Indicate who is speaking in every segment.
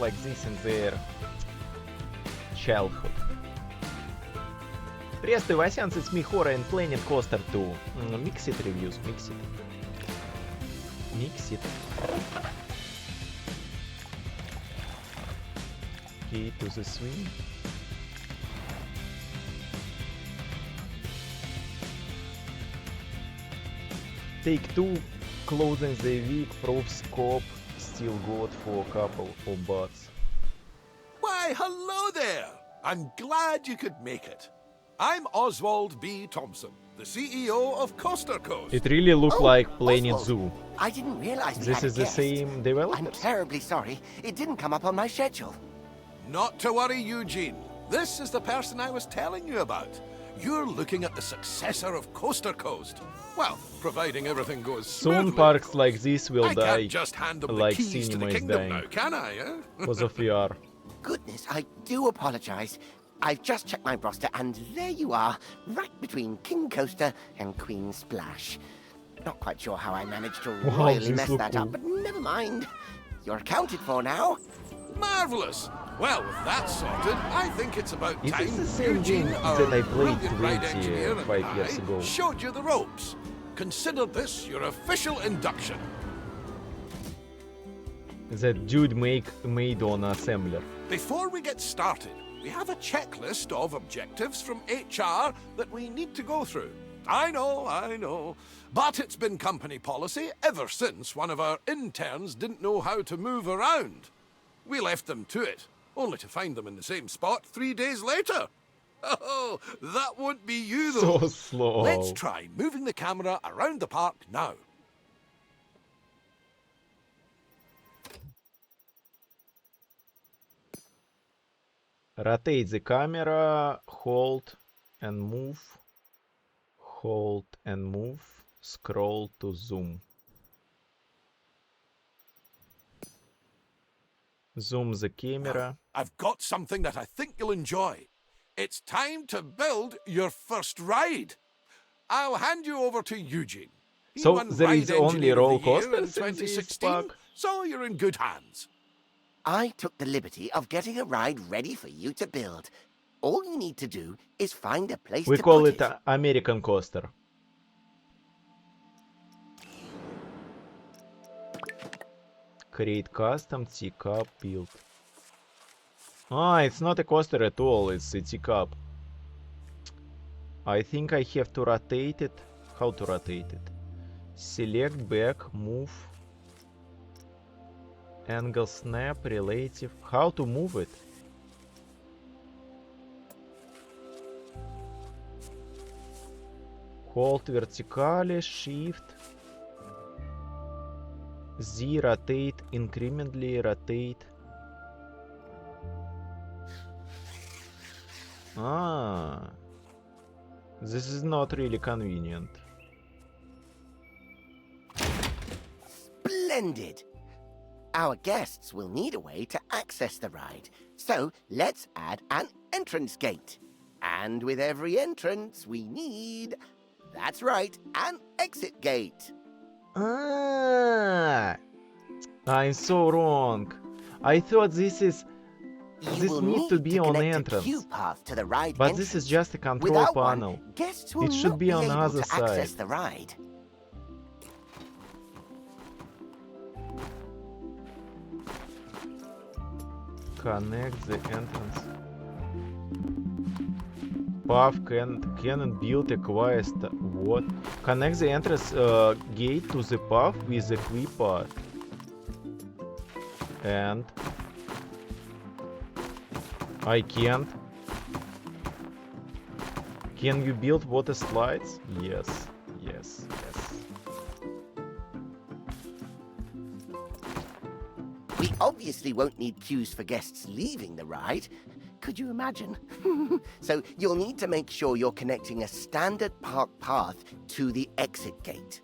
Speaker 1: like this in their childhood. Приветствую, Васянс, it's me, Hora, and Planet Coaster 2. Mix it reviews, mix it. Mix it. Key to the swing. Take 2, closing the week, probe scope, still good for a couple of bahts.
Speaker 2: Why, hello there! I'm glad you could make it. I'm Oswald B. Thompson, the CEO of Coaster Coast.
Speaker 1: It really looked like Planet
Speaker 3: Oswald.
Speaker 1: Zoo.
Speaker 3: I didn't realize we
Speaker 1: This
Speaker 3: had a
Speaker 1: is the
Speaker 3: guest.
Speaker 1: same
Speaker 3: I'm
Speaker 1: developers?
Speaker 3: terribly sorry. It didn't come up on my schedule.
Speaker 2: Not to worry, Eugene. This is the person I was telling you about. You're looking at the successor of Coaster Coast. Well, providing everything goes smoothly.
Speaker 1: Soon parks like this will
Speaker 2: I
Speaker 1: die
Speaker 2: can't just hand them
Speaker 1: like
Speaker 2: the keys to the
Speaker 1: cinema is
Speaker 2: kingdom
Speaker 1: dying
Speaker 2: now, can I? Eh?
Speaker 1: because of VR.
Speaker 3: Goodness, I do apologize. I've just checked my roster, and there you are, right between King Coaster and Queen Splash. Not quite sure how I managed to
Speaker 1: Wow,
Speaker 3: royally
Speaker 1: this
Speaker 3: mess
Speaker 1: look
Speaker 3: that
Speaker 1: cool.
Speaker 3: up, but never mind. You're accounted for now.
Speaker 2: Marvelous. Well, with that sorted, I think it's about
Speaker 1: Is
Speaker 2: time
Speaker 1: this the same
Speaker 2: Eugene,
Speaker 1: game
Speaker 2: our
Speaker 1: that I played
Speaker 2: brilliant ride engineer, and
Speaker 1: 25 years
Speaker 2: I
Speaker 1: ago?
Speaker 2: showed you the ropes. Consider this your official induction.
Speaker 1: That dude made on assembler.
Speaker 2: Before we get started, we have a checklist of objectives from HR that we need to go through. I know. But it's been company policy ever since one of our interns didn't know how to move around. We left them to it, only to find them in the same spot 3 days later. Oh, that won't be you though.
Speaker 1: So slow.
Speaker 2: Let's try moving the camera around the park now.
Speaker 1: Rotate the camera, hold and move. Hold and move. Scroll to zoom. Zoom the camera.
Speaker 2: I've got something that I think you'll enjoy. It's time to build your first ride. I'll hand you over to Eugene. He
Speaker 1: So
Speaker 2: won
Speaker 1: there
Speaker 2: Ride
Speaker 1: is only
Speaker 2: Engineer of
Speaker 1: roller
Speaker 2: the Year
Speaker 1: coasters in
Speaker 2: in
Speaker 1: this
Speaker 2: 2016,
Speaker 1: park?
Speaker 2: so you're in good hands.
Speaker 3: I took the liberty of getting a ride ready for you to build. All you need to do is find a place
Speaker 1: We
Speaker 3: to
Speaker 1: call
Speaker 3: put
Speaker 1: it a American coaster. Create custom teacup build. Ah, it's not a coaster at all, it's a teacup. I think I have to rotate it. How to rotate it? Select back, move. Angle snap, relative. How to move it? Hold vertically, shift. Z, rotate, incrementally rotate. Ah, this is not really convenient.
Speaker 3: Splendid! Our guests will need a way to access the ride, so let's add an entrance gate. And with every entrance, we need... That's right, an exit gate.
Speaker 1: Ah, I'm so wrong. I thought this is...
Speaker 3: You
Speaker 1: This
Speaker 3: will
Speaker 1: needs
Speaker 3: need
Speaker 1: to be on
Speaker 3: connect
Speaker 1: entrance.
Speaker 3: a queue path to the ride
Speaker 1: But
Speaker 3: entrance.
Speaker 1: this is just a control
Speaker 3: Without
Speaker 1: panel.
Speaker 3: one, guests will
Speaker 1: It should
Speaker 3: not
Speaker 1: be on the
Speaker 3: able
Speaker 1: other
Speaker 3: to access
Speaker 1: side.
Speaker 3: the ride.
Speaker 1: Connect the entrance. Path cannot build a quest. What? Connect the entrance gate to the path with the key path. And I can't. Can you build water slides? Yes.
Speaker 3: We obviously won't need queues for guests leaving the ride. Could you imagine? So you'll need to make sure you're connecting a standard park path to the exit gate.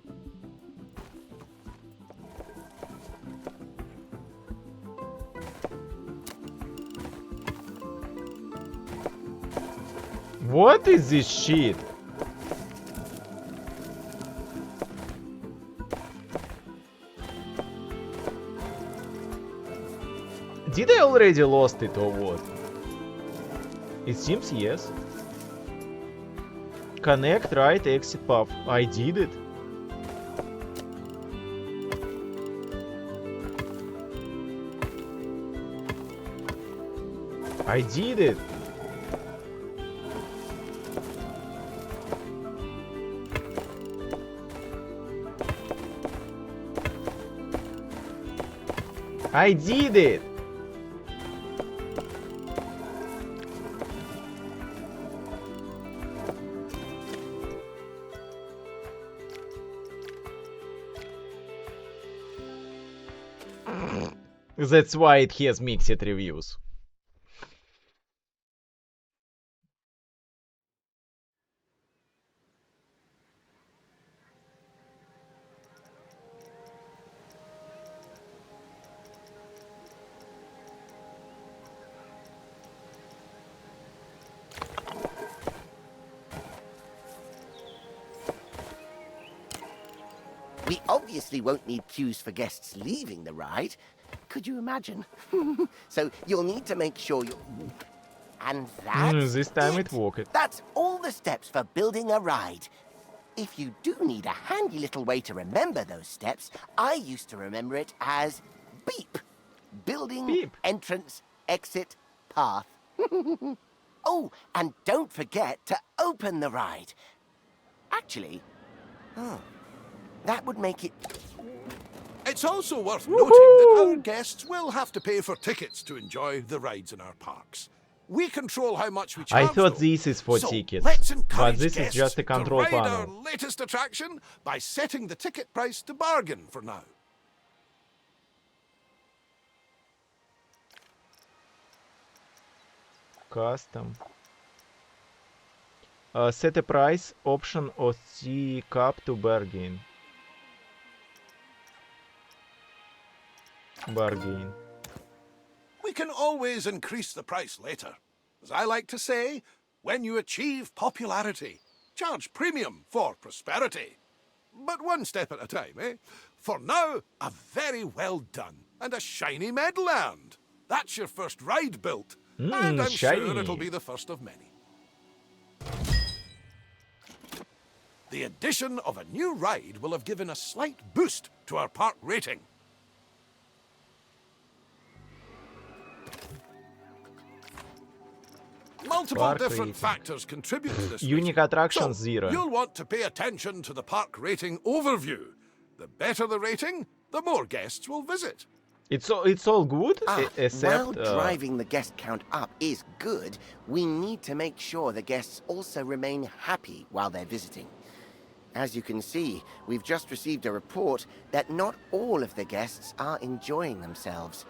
Speaker 1: What is this shit? Did I already lost it or what? It seems yes. Connect right exit path. I did it. I did it. I did it. That's why it has mixed reviews.
Speaker 3: We obviously won't need queues for guests leaving the ride. Could you imagine? So you'll need to make sure you... And that's
Speaker 1: This time it
Speaker 3: it.
Speaker 1: worked.
Speaker 3: That's all the steps for building a ride. If you do need a handy little way to remember those steps, I used to remember it as BEEP. Building,
Speaker 1: Beep.
Speaker 3: entrance, exit, path. Oh, and don't forget to open the ride. Actually, that would make it...
Speaker 2: It's also worth noting that our guests will have to pay for tickets to enjoy the rides in our parks. We control how much we charge.
Speaker 1: I thought
Speaker 2: though.
Speaker 1: this is for
Speaker 2: So
Speaker 1: tickets,
Speaker 2: let's
Speaker 1: but
Speaker 2: encourage
Speaker 1: this is
Speaker 2: guests
Speaker 1: just a control
Speaker 2: to ride our
Speaker 1: panel.
Speaker 2: latest attraction by setting the ticket price to bargain for now.
Speaker 1: Custom. Set a price option or C cap to bargain. Bargain.
Speaker 2: We can always increase the price later. As I like to say, when you achieve popularity, charge premium for prosperity. But one step at a time, eh? For now, a very well done and a shiny medal earned. That's your first ride built, and I'm sure
Speaker 1: shiny.
Speaker 2: it'll be the first of many. The addition of a new ride will have given a slight boost to our park rating. Multiple
Speaker 1: Park
Speaker 2: different
Speaker 1: rating.
Speaker 2: factors contribute to this
Speaker 1: Unique
Speaker 2: rating.
Speaker 1: attraction
Speaker 2: So,
Speaker 1: 0.
Speaker 2: You'll want to pay attention to the park rating overview. The better the rating, the more guests will visit.
Speaker 1: It's all good except
Speaker 3: while driving the guest count up is good, we need to make sure the guests also remain happy while they're visiting. As you can see, we've just received a report that not all of the guests are enjoying themselves.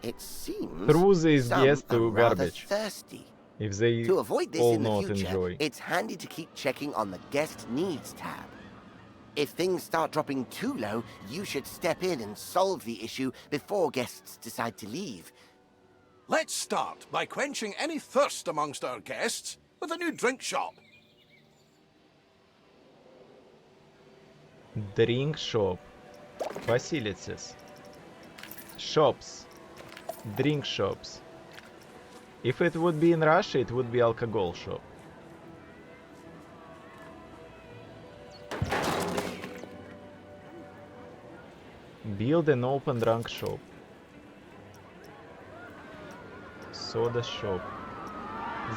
Speaker 3: It seems
Speaker 1: Truth is
Speaker 3: some
Speaker 1: yes
Speaker 3: are
Speaker 1: to
Speaker 3: rather
Speaker 1: garbage.
Speaker 3: thirsty.
Speaker 1: if they
Speaker 3: To avoid this
Speaker 1: all
Speaker 3: in the
Speaker 1: not
Speaker 3: future,
Speaker 1: enjoy.
Speaker 3: it's handy to keep checking on the guest needs tab. If things start dropping too low, you should step in and solve the issue before guests decide to leave.
Speaker 2: Let's start by quenching any thirst amongst our guests with a new drink shop.
Speaker 1: Drink shop. Facilities. Shops. Drink shops. If it would be in Russia, it would be alcohol shop. Build an open drunk shop. Soda shop.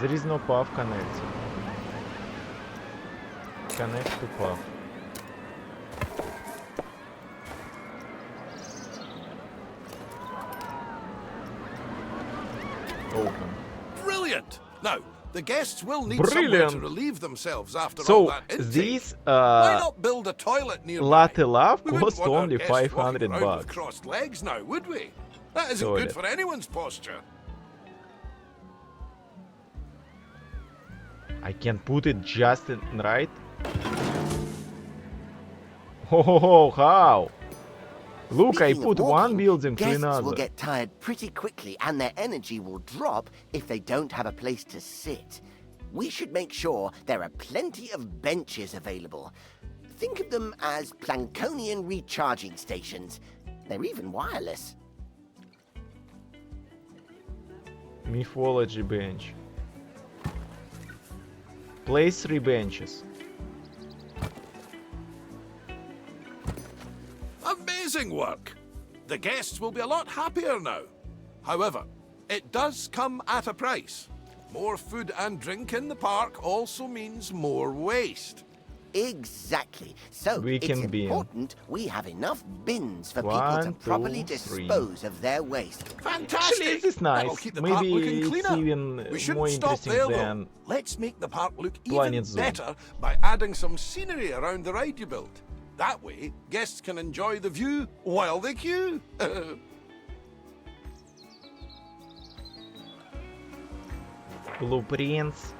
Speaker 1: There is no path connected. Connect to path. Open.
Speaker 2: Brilliant! Now, the guests will need somewhere to
Speaker 1: Brilliant.
Speaker 2: relieve themselves after all
Speaker 1: So
Speaker 2: that intake.
Speaker 1: this
Speaker 2: Why not build a toilet nearby?
Speaker 1: latte love
Speaker 2: We wouldn't
Speaker 1: cost
Speaker 2: want our
Speaker 1: only
Speaker 2: guests walking
Speaker 1: 500
Speaker 2: around with
Speaker 1: bucks.
Speaker 2: crossed legs now, would we? That isn't
Speaker 1: Toilet.
Speaker 2: good for anyone's posture.
Speaker 1: I can put it just in right. Oh, how? Look, I
Speaker 3: Speaking of
Speaker 1: put one
Speaker 3: walking,
Speaker 1: building to
Speaker 3: guests
Speaker 1: another.
Speaker 3: will get tired pretty quickly and their energy will drop if they don't have a place to sit. We should make sure there are plenty of benches available. Think of them as Plankonian recharging stations. They're even wireless.
Speaker 1: Mythology bench. Place 3 benches.
Speaker 2: Amazing work! The guests will be a lot happier now. However, it does come at a price. More food and drink in the park also means more waste.
Speaker 3: Exactly. So
Speaker 1: We
Speaker 3: it's
Speaker 1: can bin.
Speaker 3: important we have enough bins for people to
Speaker 1: 1,
Speaker 3: properly
Speaker 1: 2, 3.
Speaker 3: dispose of their waste.
Speaker 2: Fantastic!
Speaker 1: Actually, this is
Speaker 2: That'll
Speaker 1: nice.
Speaker 2: keep the park
Speaker 1: Maybe
Speaker 2: looking
Speaker 1: it's
Speaker 2: cleaner.
Speaker 1: even
Speaker 2: We
Speaker 1: more
Speaker 2: shouldn't stop
Speaker 1: interesting
Speaker 2: there,
Speaker 1: than
Speaker 2: though. Let's make the park look
Speaker 1: Planet
Speaker 2: even
Speaker 1: Zoo.
Speaker 2: better by adding some scenery around the ride you built. That way, guests can enjoy the view while they queue.
Speaker 1: blueprints.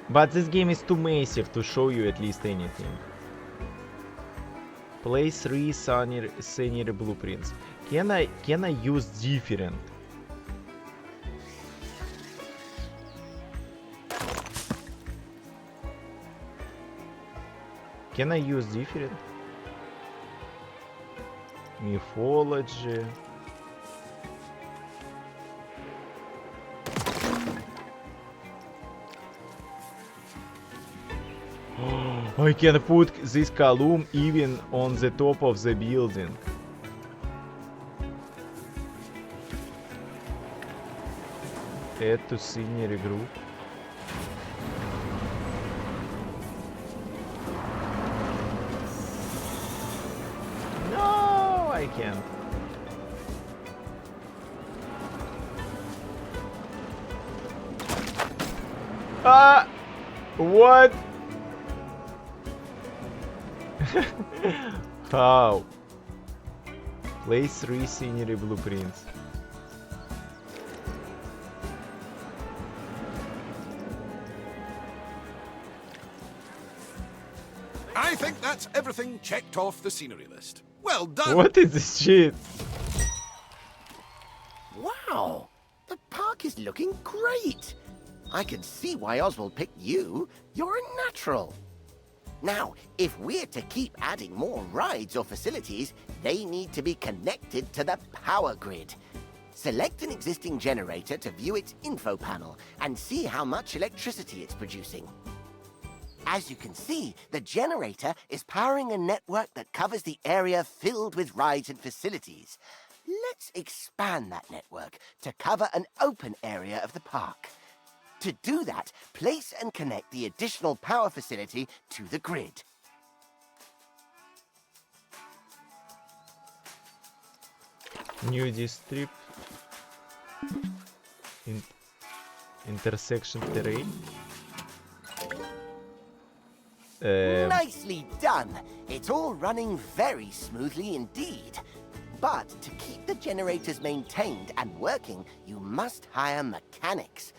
Speaker 1: But this game is too massive to show you at least anything. Place 3 scenery blueprints. Can I use different? Can I use different? Mythology. I can put this column even on the top of the building. Add to scenery group. No, I can't. Ah! What? How? Place 3 scenery blueprints.
Speaker 2: I think that's everything checked off the scenery list. Well done!
Speaker 1: What is this shit?
Speaker 3: Wow! The park is looking great! I can see why Oswald picked you. You're a natural. Now, if we're to keep adding more rides or facilities, they need to be connected to the power grid. Select an existing generator to view its info panel and see how much electricity it's producing. As you can see, the generator is powering a network that covers the area filled with rides and facilities. Let's expand that network to cover an open area of the park. To do that, place and connect the additional power facility to the grid.
Speaker 1: New district. Intersection terrain.
Speaker 3: Nicely done! It's all running very smoothly indeed. But to keep the generators maintained and working, you must hire mechanics.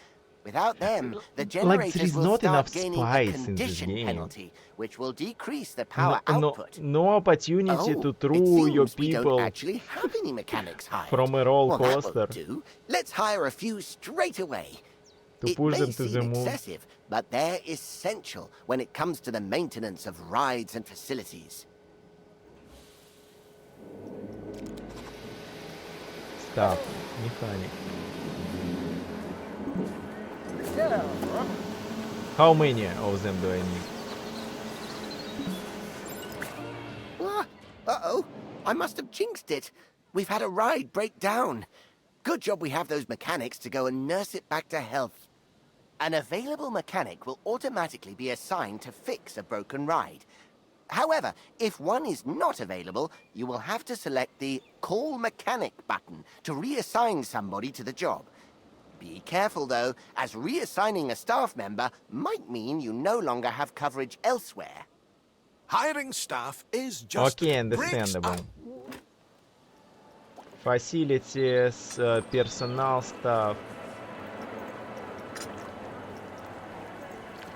Speaker 3: Without them, the
Speaker 1: there
Speaker 3: generators
Speaker 1: is
Speaker 3: will
Speaker 1: not enough
Speaker 3: start gaining a
Speaker 1: spice in this
Speaker 3: condition
Speaker 1: game.
Speaker 3: penalty, which will decrease the power output.
Speaker 1: No opportunity to
Speaker 3: it
Speaker 1: throw your
Speaker 3: seems we don't
Speaker 1: people
Speaker 3: actually have any mechanics hired.
Speaker 1: from a roller
Speaker 3: Well, that
Speaker 1: coaster
Speaker 3: won't do. Let's hire a few straight away.
Speaker 1: to
Speaker 3: It
Speaker 1: push
Speaker 3: may
Speaker 1: them to the
Speaker 3: seem
Speaker 1: moon.
Speaker 3: excessive, but they're essential when it comes to the maintenance of rides and facilities.
Speaker 1: Stop. Mechanic. How many of them do I need?
Speaker 3: Uh-oh. I must have jinxed it. We've had a ride break down. Good job we have those mechanics to go and nurse it back to health. An available mechanic will automatically be assigned to fix a broken ride. However, if one is not available, you will have to select the Call Mechanic button to reassign somebody to the job. Be careful, though, as reassigning a staff member might mean you no longer have coverage elsewhere.
Speaker 2: Hiring staff is just
Speaker 1: Okay,
Speaker 2: breaks
Speaker 1: understandable.
Speaker 2: up.
Speaker 1: Facilities, personnel, staff.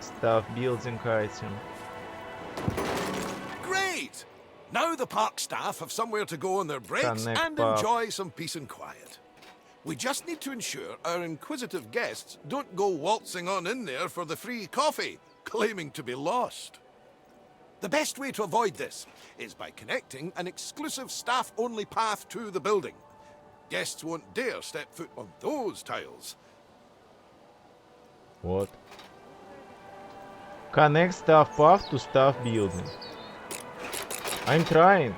Speaker 1: Staff building item.
Speaker 2: Great! Now the park staff have somewhere to go on their breaks
Speaker 1: Connect
Speaker 2: and
Speaker 1: pub.
Speaker 2: enjoy some peace and quiet. We just need to ensure our inquisitive guests don't go waltzing on in there for the free coffee, claiming to be lost. The best way to avoid this is by connecting an exclusive staff-only path to the building. Guests won't dare step foot on those tiles.
Speaker 1: What? Connect staff path to staff building. I'm trying.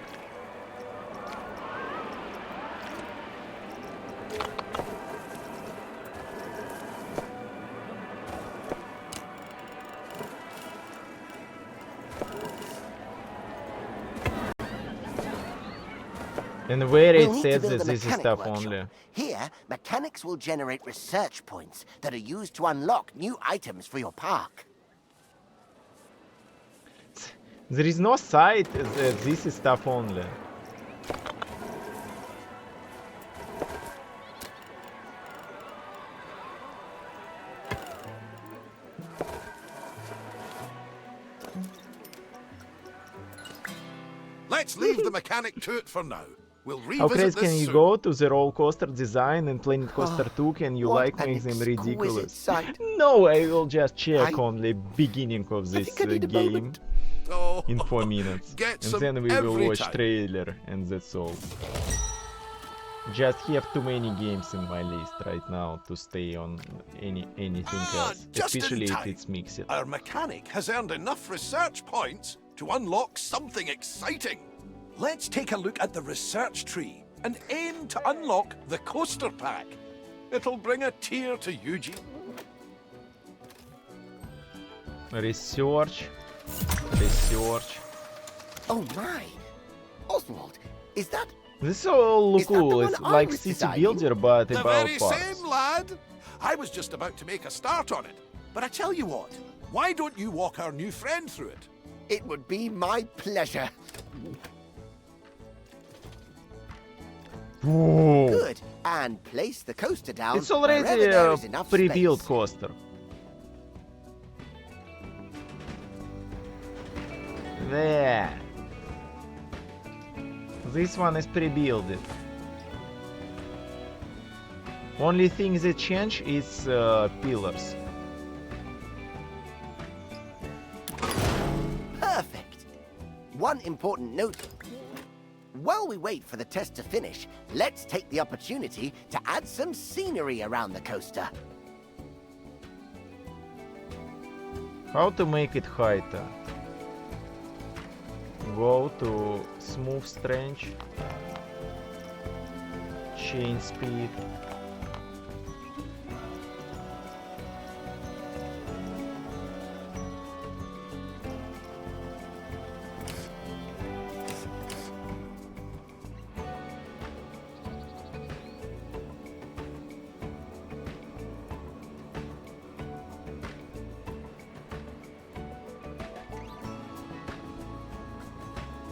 Speaker 1: And where
Speaker 3: We'll
Speaker 1: it
Speaker 3: need to
Speaker 1: says
Speaker 3: build
Speaker 1: that
Speaker 3: a
Speaker 1: this is
Speaker 3: mechanic
Speaker 1: staff
Speaker 3: workshop.
Speaker 1: only.
Speaker 3: Here, mechanics will generate research points that are used to unlock new items for your park.
Speaker 1: There is no site that this is staff only.
Speaker 2: Let's leave the mechanic to it for now. We'll
Speaker 1: How
Speaker 2: revisit
Speaker 1: crazy
Speaker 2: this
Speaker 1: can you
Speaker 2: soon.
Speaker 1: go to the roller coaster design and Planet Coaster 2? Can you
Speaker 3: What
Speaker 1: like
Speaker 3: an
Speaker 1: make them
Speaker 3: exquisite
Speaker 1: ridiculous?
Speaker 3: sight.
Speaker 1: No, I will just check
Speaker 3: I-
Speaker 1: only beginning of this
Speaker 3: think I need a
Speaker 1: game
Speaker 3: moment.
Speaker 2: Oh,
Speaker 1: in 4 minutes.
Speaker 2: Get
Speaker 1: And
Speaker 2: some
Speaker 1: then we will
Speaker 2: every
Speaker 1: watch
Speaker 2: time.
Speaker 1: trailer and that's all. Just have too many games in my list right now to stay on anything else.
Speaker 2: just in
Speaker 1: Especially if
Speaker 2: time.
Speaker 1: it's mixed.
Speaker 2: Our mechanic has earned enough research points to unlock something exciting. Let's take a look at the research tree and aim to unlock the coaster pack. It'll bring a tear to Eugene.
Speaker 1: Research.
Speaker 3: Oh my! Oswald, is that...
Speaker 1: This all look
Speaker 3: Is that the
Speaker 1: cool.
Speaker 3: one
Speaker 1: It's
Speaker 3: I
Speaker 1: like
Speaker 3: was
Speaker 1: City
Speaker 3: designing?
Speaker 1: Builder but
Speaker 2: The
Speaker 1: about
Speaker 2: very
Speaker 1: parks.
Speaker 2: same, lad. I was just about to make a start on it. But I tell you what, why don't you walk our new friend through it?
Speaker 3: It would be my pleasure.
Speaker 1: Whoa.
Speaker 3: Good. And place the coaster down
Speaker 1: It's already
Speaker 3: wherever there
Speaker 1: a
Speaker 3: is enough
Speaker 1: pre-built
Speaker 3: space.
Speaker 1: coaster. There. This one is pre-built. Only thing that change is pillars.
Speaker 3: Perfect. One important note. While we wait for the test to finish, let's take the opportunity to add some scenery around the coaster.
Speaker 1: How to make it heighter? Go to smooth strange. Change speed.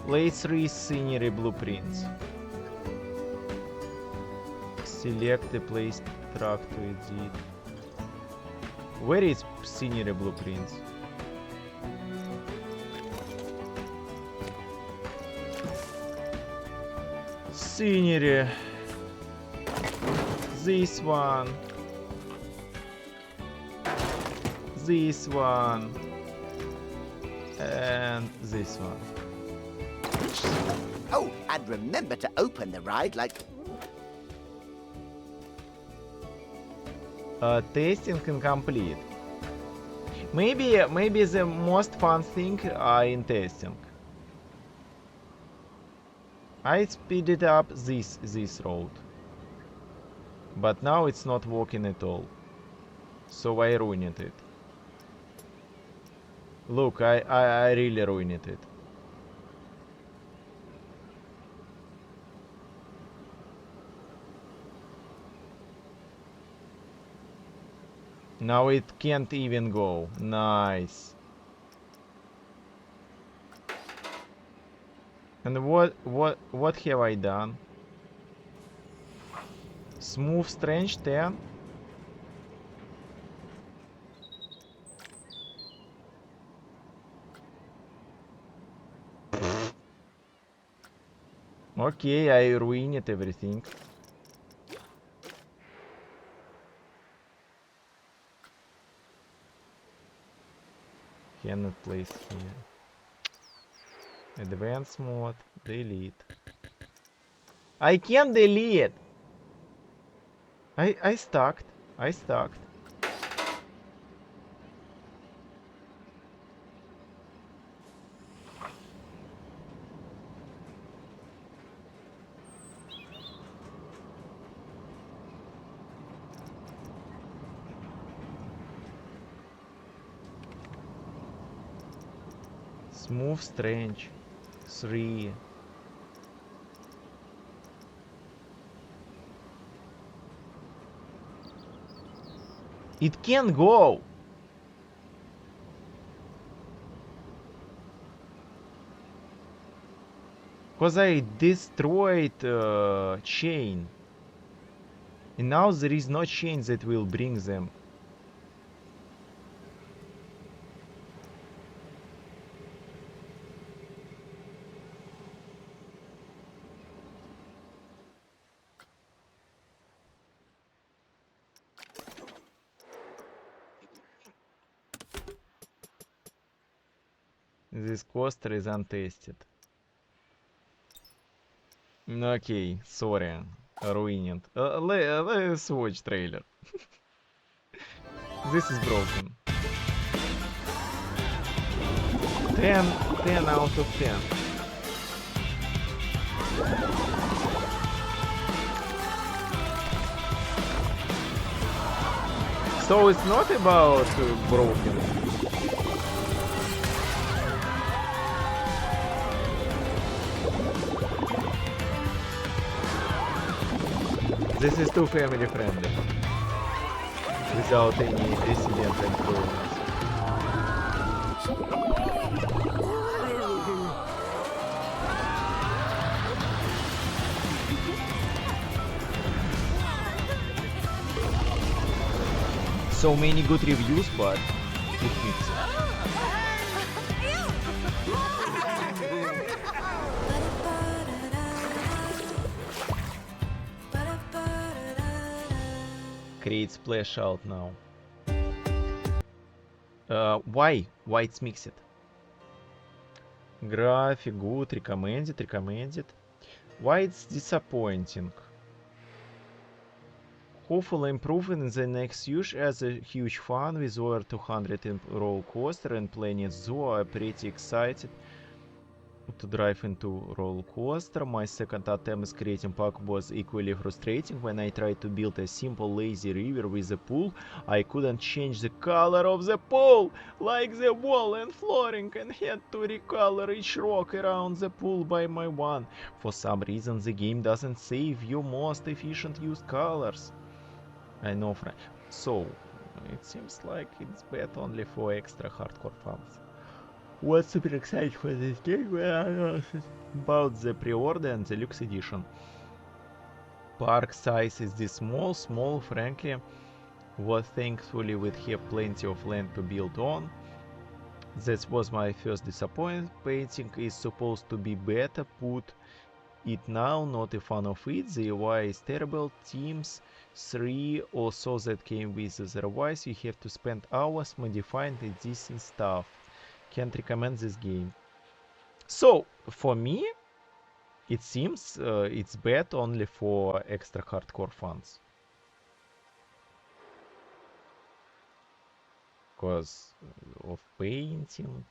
Speaker 1: Let's read scenery blueprints. Select the place track to edit. Where is scenery blueprints? Scenery. This one. This one. And this one.
Speaker 3: Oh, and remember to open the ride like...
Speaker 1: Testing incomplete. Maybe the most fun thing are in testing. I speeded up this road, but now it's not working at all. So I ruined it. Look, I really ruined it. Now it can't even go. Nice. And what have I done? Smooth strange 10. Okay, I ruined everything. Cannot place here. Advanced mode, delete. I can't delete. I stacked. I stacked. Smooth Strange. 3. It can go! Cause I destroyed chain. And now there is no chain that will bring them. This coaster is untested. Okay, sorry. Ruined. Let's watch trailer. This is broken. 10 out of 10. So it's not about broken. This is too family friendly. Without any dissident and problems. So many good reviews, but it fits. Create splash out now. Why? Why it's mixed? Graphic, good, recommended, recommended. Why it's disappointing? Hopefully improving in the next use as a huge fan with over 200 in roller coaster and Planet Zoo. I'm pretty excited to drive into roller coaster. My second attempt at creating park was equally frustrating. When I tried to build a simple lazy river with a pool, I couldn't change the color of the pool, like the wall and flooring, and had to recolor each rock around the pool by my one. For some reason the game doesn't save you most efficient use colors. I know, Frank. So, it seems like it's bad only for extra hardcore fans. Was super excited for this game about the pre-order and the deluxe edition. Park size is this small, frankly. But thankfully we have plenty of land to build on. That was my first disappointment. Painting is supposed to be better. Put it now, not a fan of it. The UI is terrible. Teams 3 also that came with it. Otherwise you have to spend hours modifying the decent stuff. Can't recommend this game. So, for me, it seems it's bad only for extra hardcore fans. Because of painting,